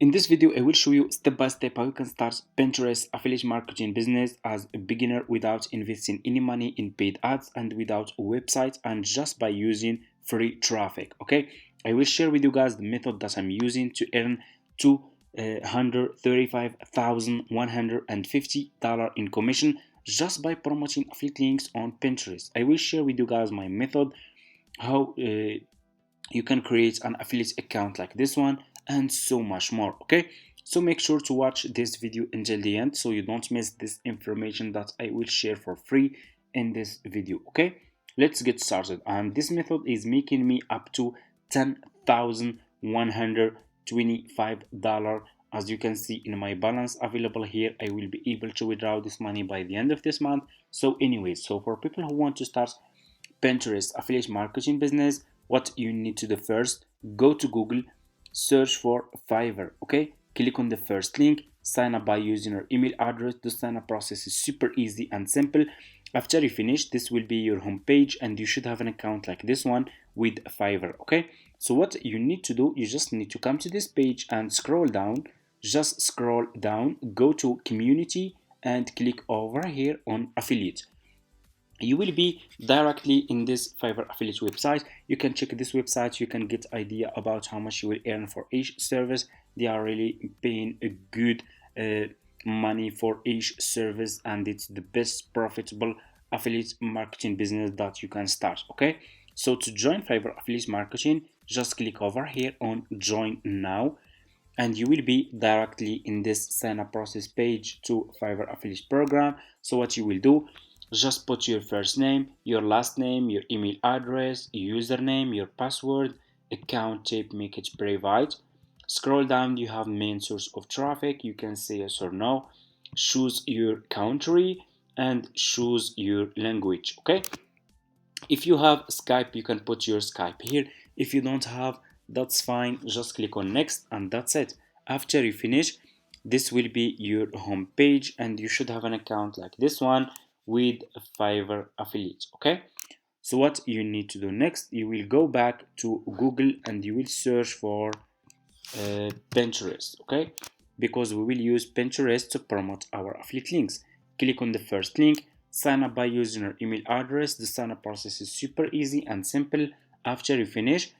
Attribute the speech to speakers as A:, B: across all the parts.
A: In this video, I will show you step by step how you can start Pinterest affiliate marketing business as a beginner without investing any money in paid ads and without a website and just by using free traffic. Okay, I will share with you guys the method that I'm using to earn $235,150 in commission just by promoting affiliate links on Pinterest. I will share with you guys my method, how you can create an affiliate account like this one, and so much more. Okay, so make sure to watch this video until the end so you don't miss this information that I will share for free in this video. Okay, let's get started. And this method is making me up to $10,125. As you can see in my balance available here, I will be able to withdraw this money by the end of this month. So anyways, so for people who want to start Pinterest affiliate marketing business, what you need to do first, go to Google, search for Fiverr. Okay, click on the first link, sign up by using your email address. The sign up process is super easy and simple. After you finish, this will be your home page and you should have an account like this one with Fiverr. Okay, so what you need to do, you just need to come to this page and scroll down. Just scroll down, go to community and click over here on affiliate. You will be directly in this Fiverr affiliate website. You can check this website, you can get idea about how much you will earn for each service. They are really paying a good money for each service, and it's the best profitable affiliate marketing business that you can start. Okay, so to join Fiverr affiliate marketing, just click over here on join now and you will be directly in this sign up process page to Fiverr affiliate program. So what you will do, just put your first name, your last name, your email address, your username, your password, account type, make it private. Scroll down, you have main source of traffic, you can say yes or no. Choose your country and choose your language. Okay, if you have Skype, you can put your Skype here. If you don't have, that's fine, just click on next and that's it. After you finish, this will be your home page and you should have an account like this one with Fiverr affiliate. Okay, so what you need to do next, you will go back to Google and you will search for Pinterest. Okay, because we will use Pinterest to promote our affiliate links. Click on the first link, sign up by using your email address. The sign up process is super easy and simple. After you finish,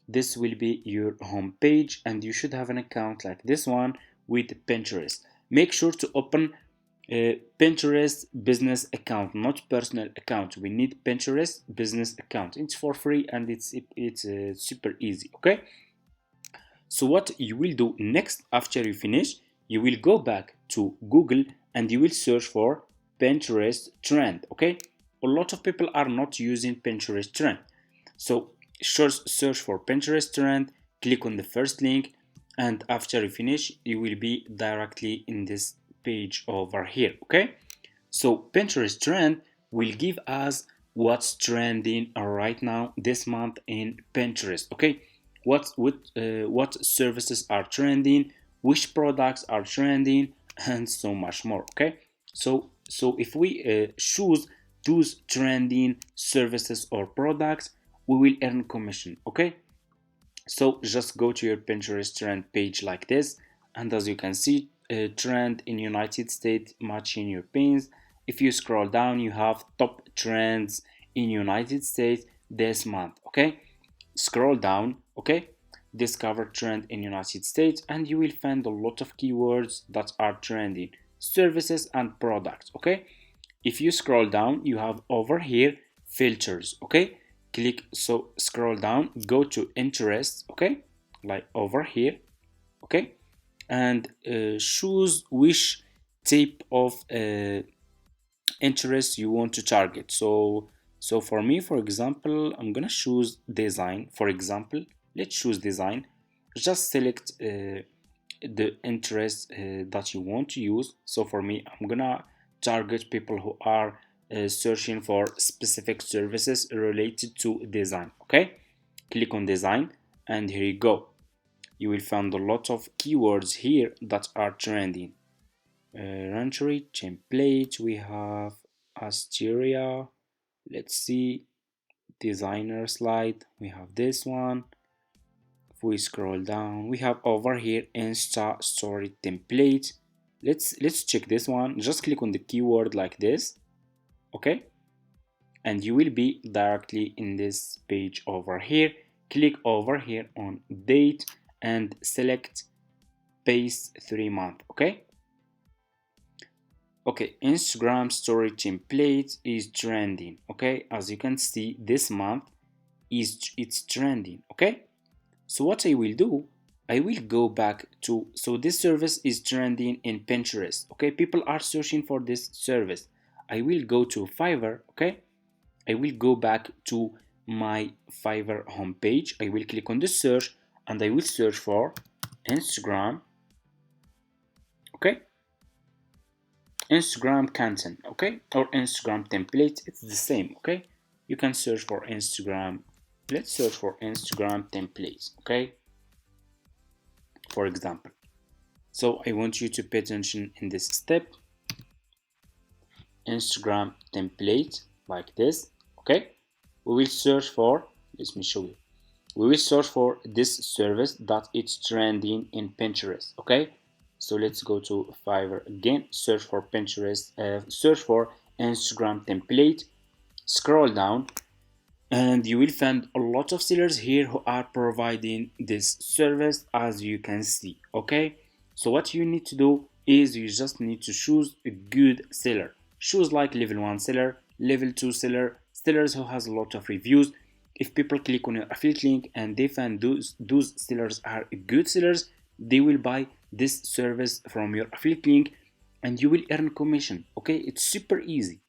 A: this will be your home page and you should have an account like this one with Pinterest. Make sure to open a Pinterest business account, not personal account. We need Pinterest business account. It's for free and it's super easy. Okay, so what you will do next after you finish, you will go back to Google and you will search for Pinterest trend. Okay, a lot of people are not using Pinterest trend, so search for Pinterest trend, click on the first link, and after you finish, you will be directly in this page over here. Okay, so Pinterest trend will give us what's trending right now this month in Pinterest. Okay, what services are trending, which products are trending, and so much more. Okay, so if we choose those trending services or products, we will earn commission. Okay, so just go to your Pinterest trend page like this, and as you can see, trend in United States matching your pins. If you scroll down, you have top trends in United States this month. Okay, scroll down. Okay, discover trend in United States, and you will find a lot of keywords that are trending, services and products. Okay, if you scroll down, you have over here filters. Okay, click, so scroll down, go to interests. Okay, like over here. Okay, and choose which type of interest you want to target. So for me, for example, I'm gonna choose design. For example, let's choose design. Just select the interest that you want to use. So for me, I'm gonna target people who are searching for specific services related to design. Okay, click on design and here you go. You will find a lot of keywords here that are trending. Ranchery, template, we have Asteria, let's see, designer slide, we have this one, we scroll down, we have over here Insta story template. Let's check this one. Just click on the keyword like this, okay, and you will be directly in this page over here. Click over here on date and select paste 3 month, okay. Okay, Instagram story template is trending, okay, as you can see this month it's trending, okay. So what I will do, I will go back to, so this service is trending in Pinterest, okay, people are searching for this service. I will go to Fiverr, okay, I will go back to my Fiverr homepage. I will click on the search and I will search for Instagram, okay, Instagram content, okay, or Instagram template, it's the same, okay. You can search for Instagram. Let's search for Instagram templates, okay, for example. So I want you to pay attention in this step. Instagram template like this, okay. We will search for, let me show you, we will search for this service that it's trending in Pinterest, okay. So let's go to Fiverr again, search for Pinterest, search for Instagram template, scroll down, and you will find a lot of sellers here who are providing this service, as you can see, okay. So what you need to do is you just need to choose a good seller. Choose like level 1 seller, level 2 seller, sellers who has a lot of reviews. If people click on your affiliate link and they find those sellers are good sellers, they will buy this service from your affiliate link and you will earn commission, okay. It's super easy.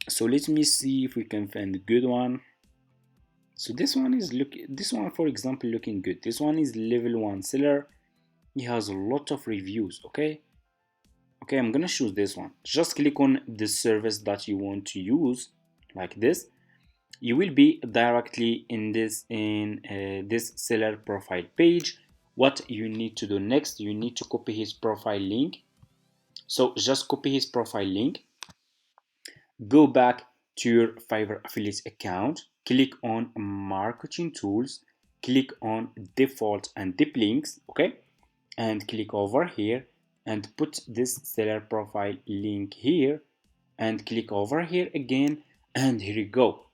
A: So let me see if we can find a good one. So this one is this one for example looking good. This one is level 1 seller. He has a lot of reviews, okay. Okay, I'm gonna choose this one. Just click on the service that you want to use like this. You will be directly in this seller profile page. What you need to do next, you need to copy his profile link. So just copy his profile link, go back to your Fiverr affiliate account, click on marketing tools, click on default and deep links, okay, and click over here and put this seller profile link here and click over here again, and here you go.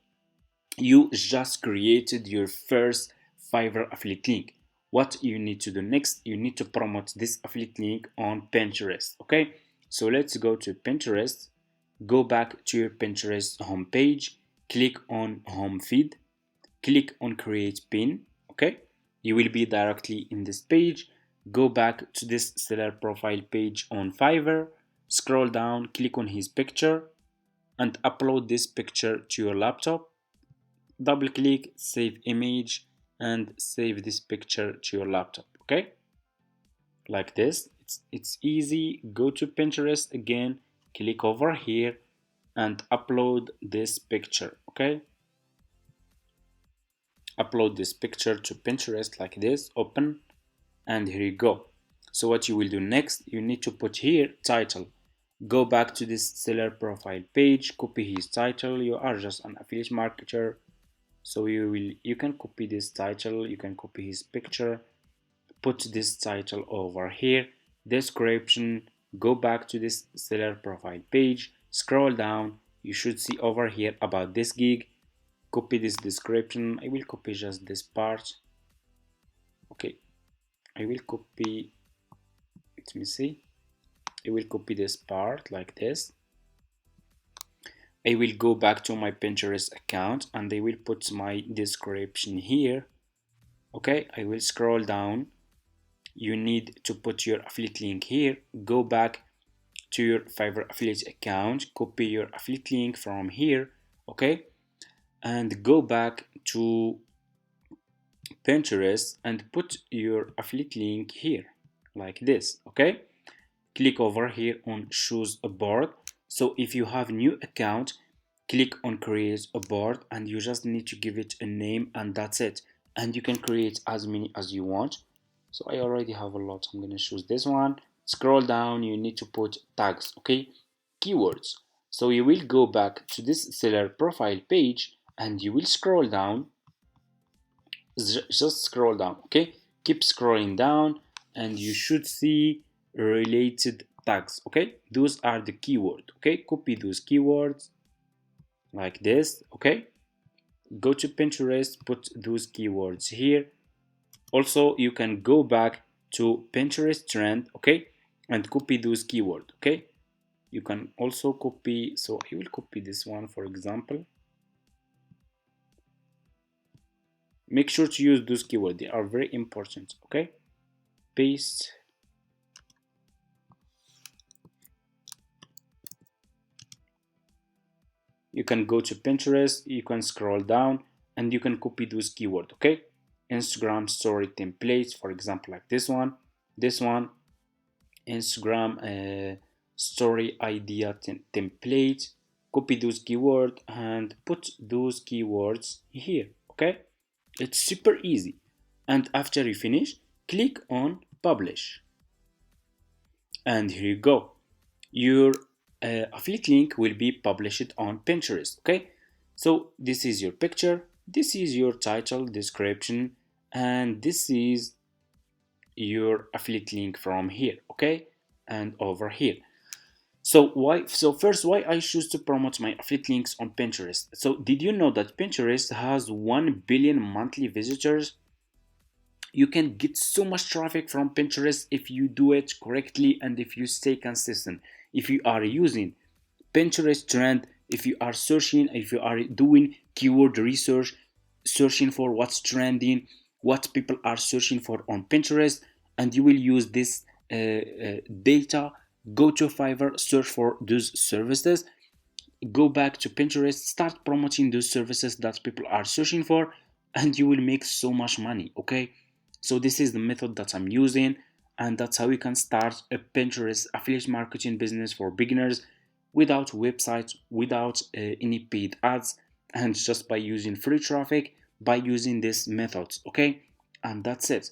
A: You just created your first Fiverr affiliate link. What you need to do next, you need to promote this affiliate link on Pinterest, okay. So let's go to Pinterest, go back to your Pinterest homepage, click on home feed, click on create pin, okay. You will be directly in this page. Go back to this seller profile page on Fiverr, scroll down, click on his picture and upload this picture to your laptop. Double click, save image, and save this picture to your laptop, okay, like this. It's easy. Go to Pinterest again, click over here and upload this picture, okay. Upload this picture to Pinterest like this, open, and here you go. So what you will do next, you need to put here title. Go back to this seller profile page, copy his title. You are just an affiliate marketer, so you can copy this title, you can copy his picture, put this title over here, description. Go back to this seller profile page, scroll down, you should see over here about this gig, copy this description. I will copy just this part, okay. I will copy, let me see, I will copy this part like this. I will go back to my Pinterest account and I will put my description here, okay. I will scroll down, you need to put your affiliate link here. Go back to your Fiverr affiliate account, copy your affiliate link from here, okay, and go back to Pinterest and put your affiliate link here like this, okay. Click over here on choose a board. So if you have new account, click on create a board and you just need to give it a name and that's it, and you can create as many as you want. So I already have a lot, I'm gonna choose this one. Scroll down, you need to put tags, okay, keywords. So you will go back to this seller profile page and you will scroll down just scroll down. Okay, keep scrolling down and you should see related tags. Okay, those are the keyword. Okay, copy those keywords like this. Okay, go to Pinterest, put those keywords here. Also you can go back to Pinterest trend, okay, and copy those keywords. Okay, you can also copy, so I will copy this one for example. Make sure to use those keywords, they are very important. Okay, paste. You can go to Pinterest, you can scroll down and you can copy those keywords. Okay, Instagram story templates, for example, like this one, Instagram story idea template. Copy those keywords and put those keywords here. Okay, it's super easy. And after you finish, click on publish, and here you go. Your affiliate link will be published on Pinterest. Okay, so this is your picture, this is your title, description, and this is your affiliate link from here. Okay, and over here. So first, why I choose to promote my affiliate links on Pinterest? So did you know that Pinterest has 1 billion monthly visitors? You can get so much traffic from Pinterest if you do it correctly and if you stay consistent. If you are using Pinterest trend, if you are searching, if you are doing keyword research, searching for what's trending, what people are searching for on Pinterest, and you will use this data. Go to Fiverr, search for those services, go back to Pinterest, start promoting those services that people are searching for, and you will make so much money. Okay, so this is the method that I'm using, and that's how you can start a Pinterest affiliate marketing business for beginners without websites, without any paid ads, and just by using free traffic, by using these methods. Okay, and that's it.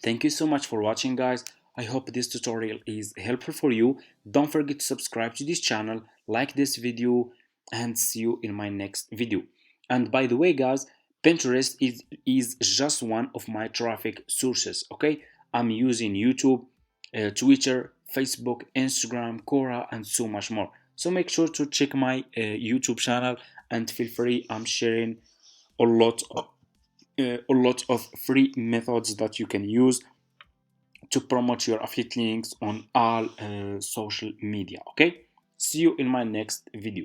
A: Thank you so much for watching, guys. I hope this tutorial is helpful for you. Don't forget to subscribe to this channel, like this video, and see you in my next video. And by the way, guys, Pinterest is just one of my traffic sources. Okay, I'm using YouTube, Twitter, Facebook, Instagram, Quora, and so much more. So make sure to check my YouTube channel and feel free. I'm sharing a lot of free methods that you can use to promote your affiliate links on all social media. Okay, see you in my next video.